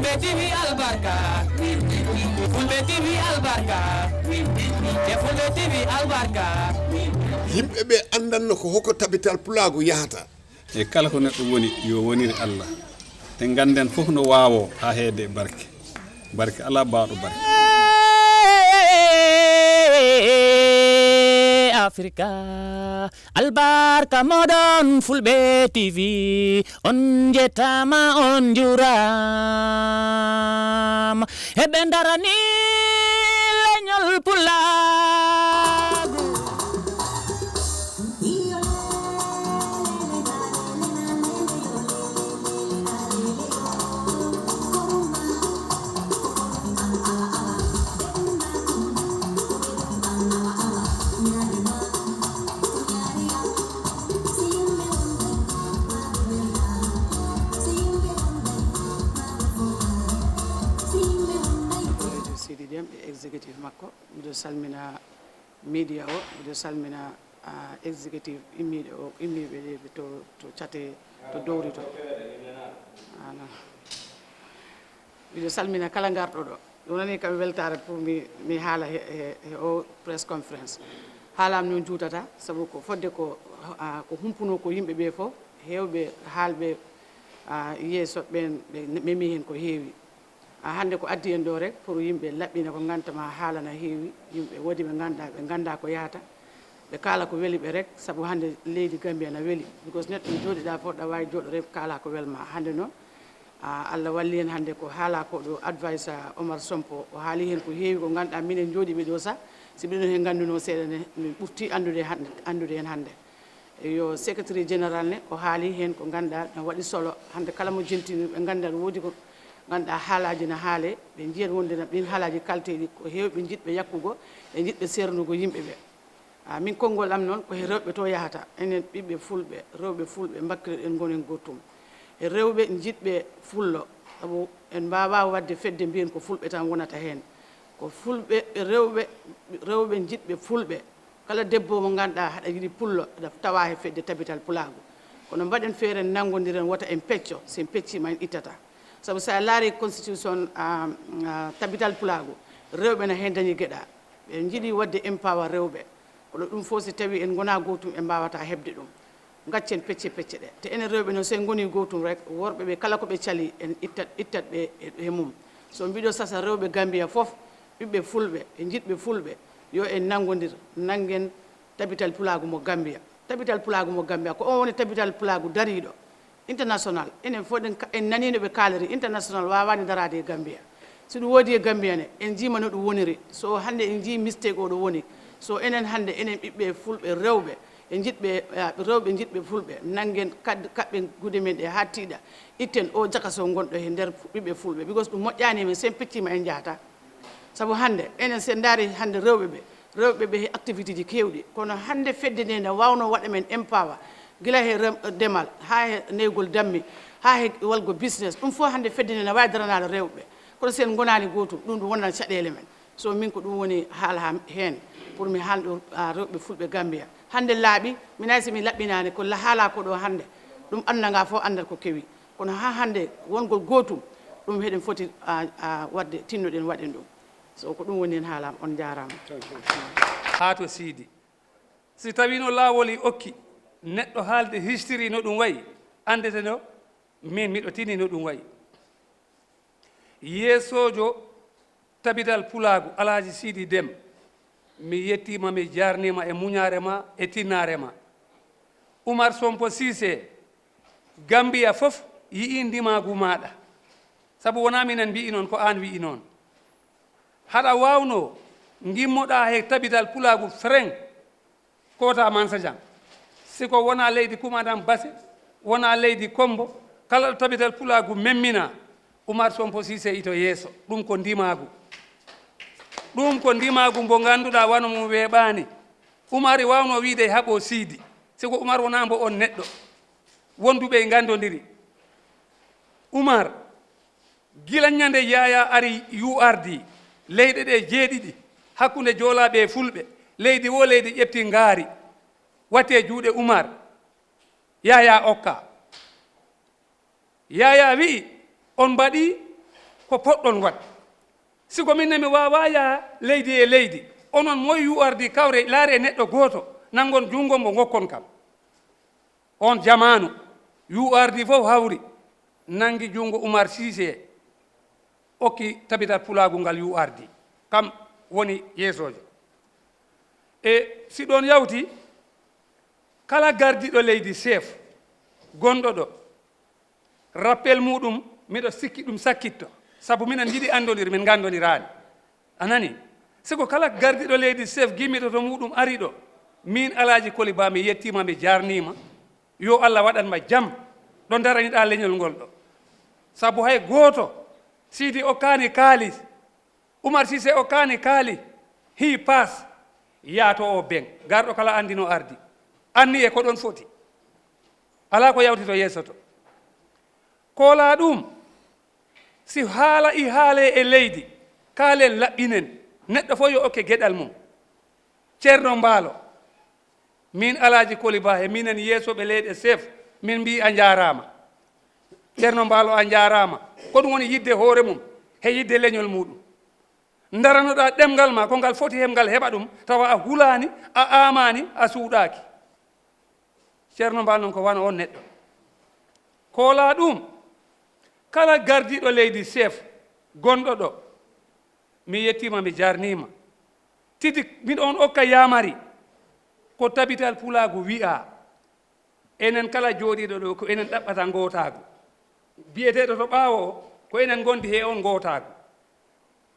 Fulbe TV albarka Fulbe TV albarka e Fulbe TV albarka yimɓe ɓe andanno ko hoko tabital Pullagu yahata e kala ko neɗɗo woni yo wonire Allah te ganden fof no wawo ha heede barke ala baaɗo barke Africa albarka modon Fulbe TV on jetama on juram heɓe darani leñol Pullagu executive makko miɗo salmina media o miɗo salmina executive immiɗe o immiɓe ɗe to cate to dowri to miɗo salmina kala garɗo ɗo ɗum nani kam weltare pour mi haala he o press conference haalam noon juutata saabu ko fodde ko humpuno ko yimɓe ɓe fof hewɓe haalɓe yeeso ɓen ɓe memi hen ko heewi hande ko addi en ɗo rek pour yimɓe laɓɓina ko gantama haalana heewi yimɓe woodi ɓe ganduɗa ɓe ganda ko yahata ɓe kaala ko weeli ɓe rek saabu hande leydi Gambia na weeli because neɗɗo jooɗiɗa fof ɗa wawi jooɗo rek kaala ko welma hande noon Allah walli hen hande ko haala ko ɗo advice Omar Sompo o haali hen ko heewi ko ganduɗa minen jooɗiɓe ɗo sa si ɓiɗon hen ganduno seeɗa ne min ɓurti andude hen hande yo secrétaire général ne o haali hen ko ganduɗa ne waɗi solo hande kala mo jentini ɓe ganda woodi ko ganduɗa haalaji no haale ɓe jiyat wondena ɗin haalaji kalteɗi ko hewɓe jiɗɓe yakkugo e jiɗɓe sernugo yimɓe ɓe min konngol am noon ko he rewɓe to yahata enen ɓiɓɓe fulɓe rewɓe fulɓe mbakkire ɗen gonen gotum e rewɓe jiɗɓe fullo sabu en mbawa wadde fedde mbiyen ko fulɓe tan wonata hen ko fulɓe rewɓe jiɗɓe fulɓe kala debbo mo ganduɗa haɗa yiiɗi pullo aɗa tawa he fedde tabital Pullagu kono mbaɗen feere nanggodiren wota en pecco sen peccima en ittata sabu sa laari constitution tabital Pullagu rewɓe ne hen dañi gueɗa ɓe jiiɗi wadde empower rewɓe kono ɗum fof si tawi en gona gotum en mbawata hebde ɗum gaccen pecce ɗe te enen rewɓe noon sen goni gotum rek worɓe ɓe kala koɓe caali en ittat ɓe e mum so mbiɗo sasa rewɓe Gambia foof ɓiɓɓe fulɓe e jiɗɓe fulɓe yo en nanggodir nanguen tabital Pullagu mo Gambia tabital Pullagu mo Gambia ko on woni tabital Pullagu dariɗo international enen fof en nanino ɓe kaaliri international wawani darade e Gambia so ɗum woodi e Gambia ne en jima no ɗum woniri so hande en jii mistake o ɗo woni so enen hande enen ɓiɓɓe fulɓe rewɓe e jiɗɓe fulɓe nanguen kaɓɓe guuɗe men ɗe ha tiiɗa itten o jakaso gonɗo e nder ɓiɓɓe fulɓe because ɗum moƴƴani men sen peccima en jahata saabu hande enen sen daari hande rewɓe ɓe he activité ji kewɗi kono hande fedde nde ne wawno waɗa men empower gila he demal ha he neygol dammi ha he walgo business ɗum fof hande fedde nde ne wawi daranade rewɓe kono sen gonani gotum ɗum ɗum wonnan caɗele men so min ko ɗum woni haala hen pour mi haalɗo rewɓe fulɓe Gambia hande laaɓi minay somi laɓɓinani ko haala ko ɗo hande ɗum andaga fof andal ko kewi kono ha hande wongol gotum ɗum heɗen foti wadde tinnoɗen waɗen ɗum so ko ɗum woni hen haalam on jarama ha to siidi si tawi no laawol i okki neɗɗo haalde history no ɗum wayi andete no min miɗo tini no ɗum wayi yeesojo tabital Pullagu Alhaji Sidi Dem mi yettima mi jarnima e muñare ma e tinnare ma Oumar Sompo Cissé Gambia fof yii ndimagu maɗa sabu wona minen mbi'i noon ko an wi'i noon haɗa wawno gimmoɗa he tabital Pullagu freng kota Mansa Diang siko wona leydi Kumadan Base wona leydi Kombo kala ɗo tabital Pullagu memmina Oumar Sompo Cissé ito yeeso ɗum ko ndimagu mbo ganduɗa wano mo weeɓani Oumar wawno wiide haɓo siidi siko Oumar wona mbo on neɗɗo wonduɓe e gandodiri Oumar gila ñande Yaya ari URD leyɗe ɗe jeeɗiɗi hakkude joolaɓe e fulɓe leydi wo leydi ƴefti ngaari watte juuɗe Oumar Yaya okka Yaya wi'i on mbaɗi ko poɗɗon wat siko minne mi wawa ya leydi e leydi onon moy yu'ardi kawre laare neɗɗo gooto nangon jungo mo gokkon kam on jamanu yu'ardi fof hawri nangi jungo Oumar Cissé okki tabital Pullagu ngal yu'ardi kam woni yeesojo e si ɗon yawti kala gardiɗo leydi chef gonɗo ɗo rappel muɗum miɗo sikki ɗum sakkitto sabu minen jiɗi andodir min gandonirani anani siko kala gardiɗo leydi chef gimmiɗo to muɗum ari ɗo min Alaji Koli Ba mi yettima mi jarnima yo Allah waɗanma jam ɗo daraniɗa leñol ngol ɗo sabu hay goto Sidi okkani kaalis Oumar Cissé okkani kaali hi paas yaato o ben garɗo kala andi no ardi anni e ko ɗon foti ala ko yawti to yeeso to kola ɗum si haala i haale e leydi kaalen laɓɓinen neɗɗo fof yo okke geɗal mum ceerno mbaalo min Alaji Koli Ba e minen yeesoɓe leyɗe chef min mbi a jarama ceerno mbaalo a jarama ko ɗum woni yidde hoore mum he yidde leñol muɗum daranoɗa ɗemgal ma ko ngal foti hemgal heɓa ɗum tawa a hulani a amani a suuɗaki ceerno mbal noon ko wana on neɗɗo koola ɗum kala gardiɗo leydi chef gonɗo ɗo mi yettima mi jarnima tidi min on okka yamari ko tabital Pullagu wi'a enen kala jooɗiɗo ɗo ko enen ɗaɓɓata gootagu biyeteɗo to ɓaawo ko enen gondi he on gootagu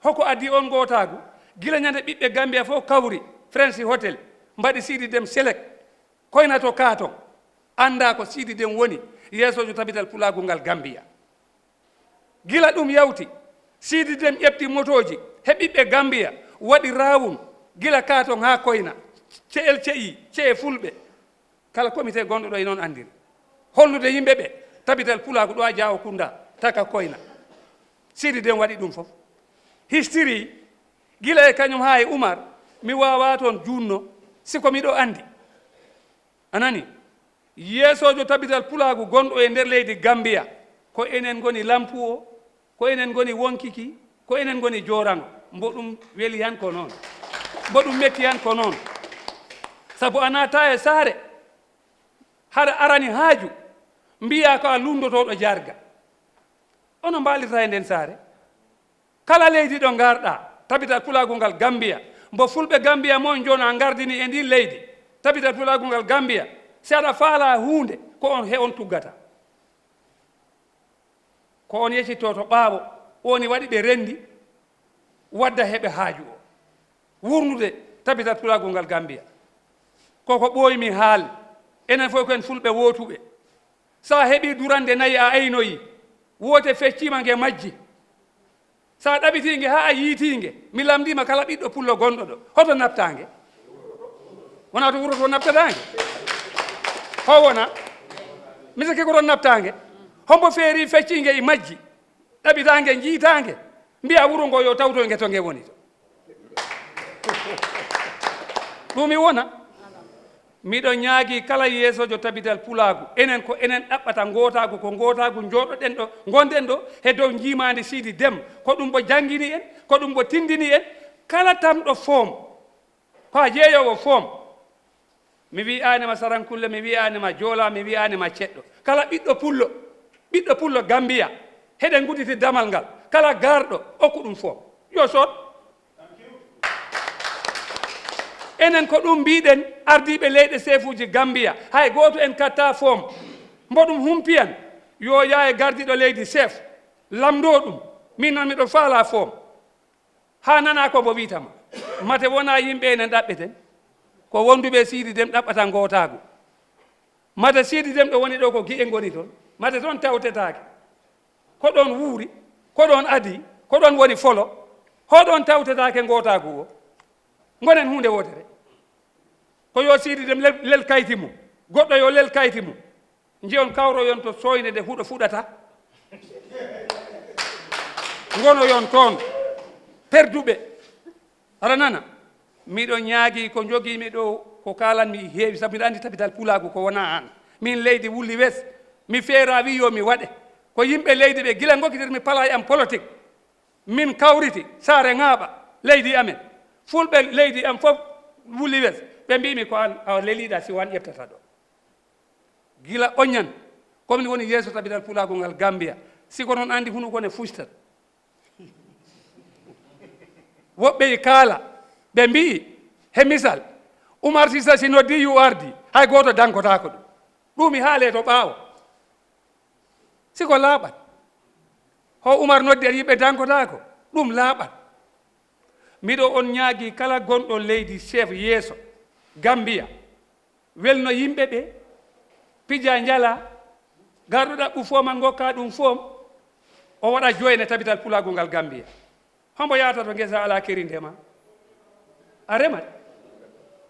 hoko addi on gootagu gila ñande ɓiɓɓe Gambia fof kawri French Hotel mbaɗi Sidi Dem select koyna to kaaton anda ko Sidi Dem woni yeesojo tabital Pullagu ngal Gambia gila ɗum yawti Sidi Dem ƴefti motoji he ɓiɓɓe Gambia waɗi rawun gila kaaton ha koyna ce'el ce'i ce'e fulɓe kala comité gonɗo ɗo e noon andiri hollude yimɓe ɓe tabital Pullagu ɗo a Jaawo Kunda taka koyna Sidi Dem waɗi ɗum fof histiri gila e kañum ha e Oumar mi wawa toon junno siko miɗo andi anani yeesojo tabital Pullagu gonɗo e nder leydi Gambia ko enen goni lampu o ko enen goni wonkiki ko enen goni jorango mbo ɗum weli han ko noon mbo ɗum metti han ko noon sabu a nata e saare haɗa arani haaju mbiya ko a lundotoɗo jarga ono mbalirta e nden saare kala leydi ɗo garɗa tabital Pullagu ngal Gambia mbo fulɓe Gambia mon jona gardini e ndin leydi tabital Pullagu ngal Gambia si aɗa faala hunde ko on he on tuggata ko on yeccitto to ɓaawo woni waɗi ɓe rendi wadda heɓe haaju o wurnude tabital Pullagu ngal Gambia koko ɓooymi haal enen fof ko en fulɓe wootuɓe sa heɓi durande nayi a aynoyi woote feccima nge majji sa ɗaɓitinge ha a yiitinge mi lamdima kala ɓiɗɗo pullo gonɗo ɗo hoto naftange wona to wuro to naftatange ho wona mi sikki ko ton naftange hombo feeri feccinge e majji ɗaɓitange jiitange mbiya wuro ngo yo tawtoyge to nge woni to ɗum mi wona miɗo ñaagi kala yeesojo tabital Pullagu enen ko enen ɗaɓɓata gootagu ko gootagu jooɗoɗen ɗo gonɗen ɗo he dow jimande Sidi Dem ko ɗum bo jangini en ko ɗum bo tindini en kala tamɗo foom ko a jeeyowo foom mi wiyanima Sarankulle mi wiyanima Joola mi wiyanima ceɗɗo kala ɓiɗɗo pullo Gambia heɗen gudditi damal ngal kala garɗo okku ɗum foom yo soot enen ko ɗum mbiɗen ardiɓe leyɗe sefuji Gambia hay goto en katta foom mbo ɗum humpiyan yo yaa e gardiɗo leydi chef lamdo ɗum min noon miɗo faala foom ha nana ko mbo witama mate wona yimɓe enen ɗaɓɓeten ko wonduɓe Sidi Dem ɗaɓɓata gootagu mate Sidi Dem ɗo woni ɗo ko gui'e goni toon mate toon tawtetake ko ɗon wuuri ko ɗon adi ko ɗon woni folo hoɗon tawtetake gootagu o gonen hunde wotere ko yo Sidi Dem lel kayti mum goɗɗo yo lel kayti mum jiyon kawroyon to soyde nde huɗo fuɗata gono yon toon perduɓe aɗa nana miɗo ñaagui ko jogimi ɗo ko kalanmi heewi sabu miɗa andi tabital Pullagu ko wona an min leydi wulli wes mi feera wi yo mi waɗe ko yimɓe leydi ɓe gila gokkitirmi pala e am politique min kawriti saare ŋaaɓa leydi amen fulɓe leydi am fof wuli wes ɓe mbimi ko an a leliɗa si wan ƴeftata ɗo gila oñan comme ni woni yeeso tabital pulago ngal Gambia siko noon andi hunu kone fustat woɓɓe kaala ɓe mbi he misal Oumar Sisa si noddi yu ardi hay goto dankotako ɗum ɗumi haale to ɓaawo siko laaɓat ho Oumar noddi a yimɓe dankotako ɗum laaɓat miɗo on ñaagi kala gonɗo leydi chef yeeso Gambia welno yimɓe ɓe pija njala garɗo ɗaɓɓu foman gokka ɗum foom o waɗa joyne tabital pulago ngal Gambia hombo yahata to ngesa ala kerindema a remat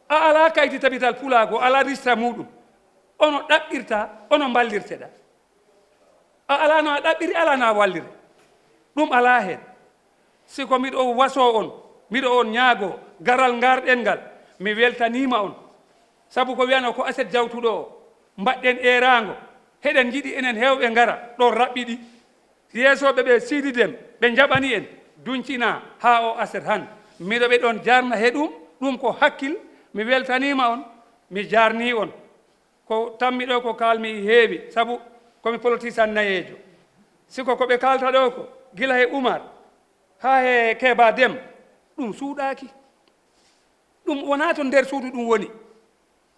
a ala kayti tabital pulago ala ristra muɗum ono ɗaɓɓirta ono ballirteɗa a ala no a ɗaɓɓiri ala no a wallire ɗum ala hen siko miɗo waso on miɗo on ñaago garal ngarɗen ngal mi weltanima on sabu ko wiyano ko aset jawtuɗo o mbaɗɗen erago heɗen jiiɗi enen hewɓe ngara ɗo raɓɓiɗi yeesoɓe ɓe Sidi Dem ɓe jaɓani en duncina ha o aset han miɗo ɓe ɗon jarna he ɗum ko hakkil mi weltanima on mi jarni on ko tammiɗo ko kalmi heewi sabu komi politicien nayejo siko koɓe kalta ɗo ko gila he Oumar ha he Keba Dem ɗum suuɗaki ɗum wona to nder suudu ɗum woni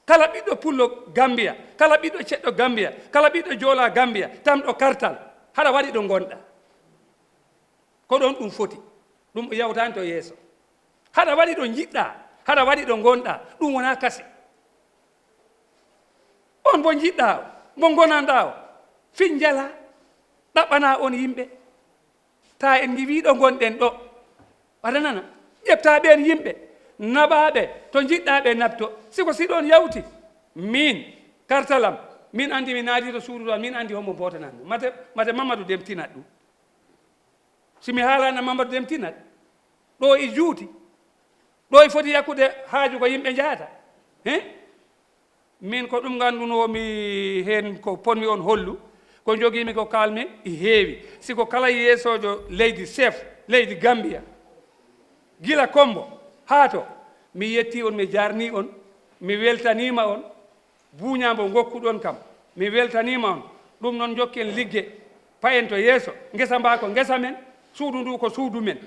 kala ɓiɗɗo pullo Gambia kala ɓiɗɗo ceɗɗo Gambia kala ɓiɗɗo joola Gambia tamɗo kartal haɗa waɗi ɗo gonɗa ko ɗon ɗum foti ɗum yawtani to yeeso haɗa waɗi ɗo jiɗɗa haɗa waɗi ɗo gonɗa ɗum wona kase on bo jiɗɗa o mo gonanɗa o fin jala ɗaɓɓana on yimɓe ta en giwiɗo gonɗen ɗo waɗa nana ƴefta ɓen yimɓe naɓaɓe to jiɗɗaɓe nabto siko si ɗon yawti min kartalam min andi mi naati to suudu min andi homo botananmi mate Mamadou Dem tinat ɗum simi haalana Mamadou Dem tinat ɗo e juuti ɗo e foti yakkude haaju ko yimɓe jahata min ko ɗum gandunomi hen ko ponmi on hollu ko jogimi ko kalmi e heewi siko kala yeesojo leydi chef leydi Gambia gila Kombo haato mi yetti on mi jarni on mi weltanima on buuñambo gokkuɗon kam mi weltanima on ɗum noon jokken ligge payen to yeeso ngesa mba ko ngesa men suudu ndu ko suudu men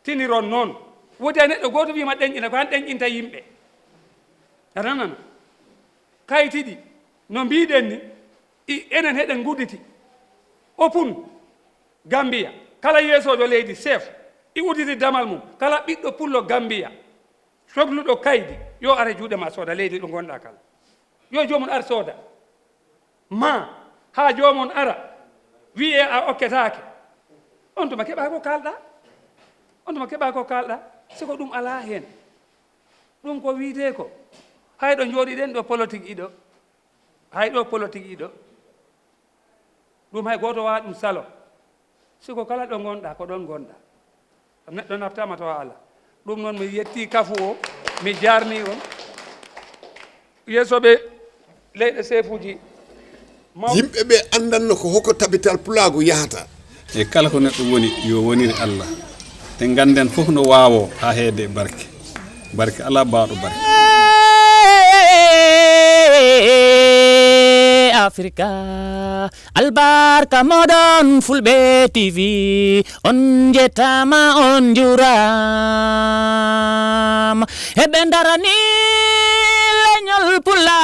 tiniron noon wodi a neɗɗo goto wima ɗeñƴina ko han ɗeñƴinta yimɓe atanana kayitiɗi no mbiɗen ni enen heɗen gudditi opun Gambia kala yeesojo leydi chef i uditi damal mum kala ɓiɗɗo pullo Gambia sohluɗo kaydi yo ara juuɗe ma sooda leydi ɗo gonɗa kala yo jomum ar sooda ma ha jomum ara wiye a okketake on tuma keɓa ko kalɗa on tuma keɓa ko kalɗa siko ɗum ala hen ɗum ko wiite ko hayɗo jooɗiɗen ɗo politique iɗo hayɗo politique iɗo ɗum hay goto wawa ɗum salo siko kala ɗo gonɗa ko ɗon gonɗa neɗɗo naftama to ala ɗum noon mi yetti kafu o mi jarni on yeesoɓe leyɗe sefuji yimɓe ɓe andanno ko hoko tabital pulago yahata e kala ko neɗɗo woni yo wonire Allah te ganden fof no wawo ha heede barke ala baaɗo barke Africa albarka moɗon fulɓe TV on jettama on juram heɓe darani leñol pula